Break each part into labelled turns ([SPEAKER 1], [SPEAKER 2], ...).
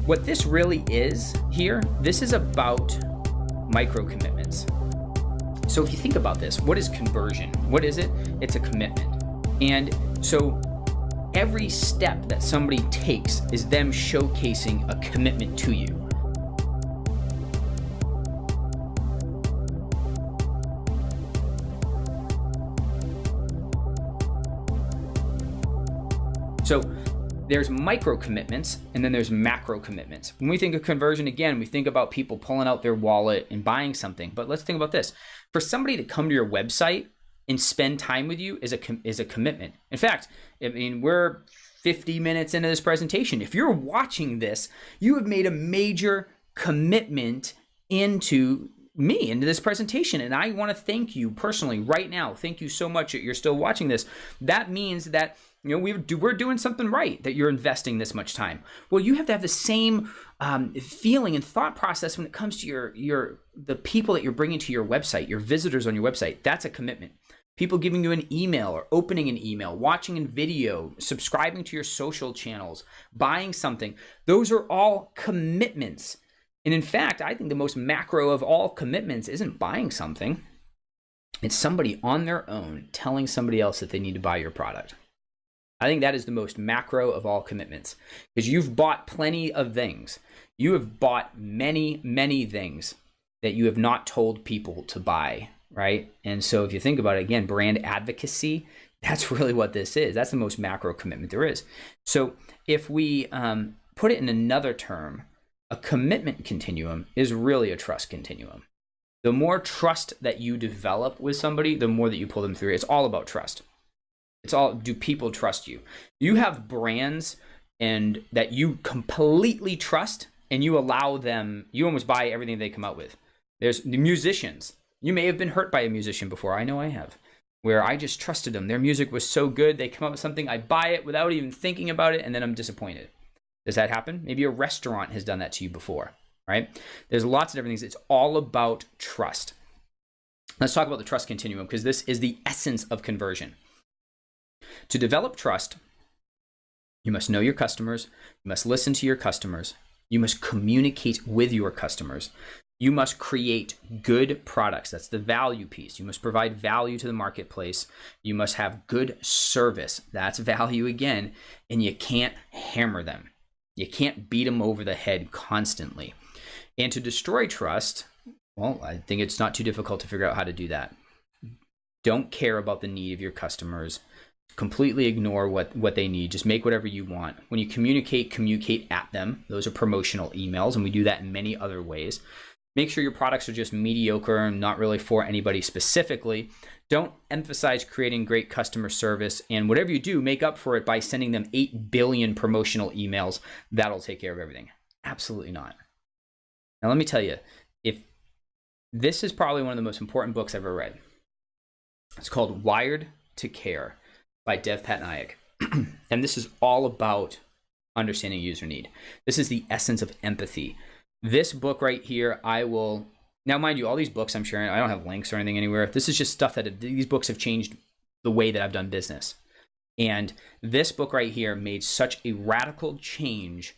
[SPEAKER 1] What this really is here, this is about micro commitments. So if you think about this, what is conversion? What is it? It's a commitment. And so every step that somebody takes is them showcasing a commitment to you. So there's micro commitments and then there's macro commitments. When we think of conversion, again, we think about people pulling out their wallet and buying something. But let's think about this. For somebody to come to your website and spend time with you is a commitment. In fact, I mean, we're 50 minutes into this presentation. If you're watching this, you have made a major commitment into me, into this presentation. And I want to thank you personally right now. Thank you so much that you're still watching this. That means that we're doing something right, that you're investing this much time. Well, you have to have the same feeling and thought process when it comes to the people that you're bringing to your website, your visitors on your website. That's a commitment. People giving you an email or opening an email, watching a video, subscribing to your social channels, buying something. Those are all commitments. And in fact, I think the most macro of all commitments isn't buying something. It's somebody on their own telling somebody else that they need to buy your product. I think that is the most macro of all commitments, because you've bought plenty of things. You have bought many, many things that you have not told people to buy, right? And so if you think about it, again, brand advocacy, that's really what this is. That's the most macro commitment there is. So if we put it in another term, a commitment continuum is really a trust continuum. The more trust that you develop with somebody, the more that you pull them through. It's all about trust. It's all, do people trust you? You have brands and that you completely trust, and you allow them, you almost buy everything they come out with. There's the musicians. You may have been hurt by a musician before. I know I have, where I just trusted them. Their music was so good. They come up with something, I buy it without even thinking about it, and then I'm disappointed. Does that happen? Maybe a restaurant has done that to you before, right? There's lots of different things. It's all about trust. Let's talk about the trust continuum, because this is the essence of conversion. To develop trust, you must know your customers, you must listen to your customers, you must communicate with your customers, you must create good products. That's the value piece. You must provide value to the marketplace. You must have good service. That's value again. And you can't hammer them. You can't beat them over the head constantly. And to destroy trust, well, I think it's not too difficult to figure out how to do that. Don't care about the need of your customers. Completely ignore what they need. Just make whatever you want. When you communicate at them. Those are promotional emails, and we do that in many other ways. Make sure your products are just mediocre and not really for anybody specifically. Don't emphasize creating great customer service, and whatever you do, make up for it by sending them 8 billion promotional emails. That'll take care of everything. Absolutely not. Now let me tell you, if this is probably one of the most important books I've ever read. It's called Wired to Care by Dev Patnaik. And this is all about understanding user need. This is the essence of empathy. This book right here, now mind you, all these books I'm sharing, I don't have links or anything anywhere. This is just stuff that these books have changed the way that I've done business. And this book right here made such a radical change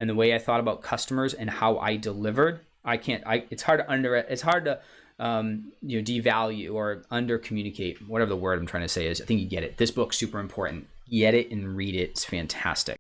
[SPEAKER 1] in the way I thought about customers and how I delivered. It's hard to devalue or under communicate, whatever the word I'm trying to say is. I think you get it. This book's super important. Get it and read it. It's fantastic.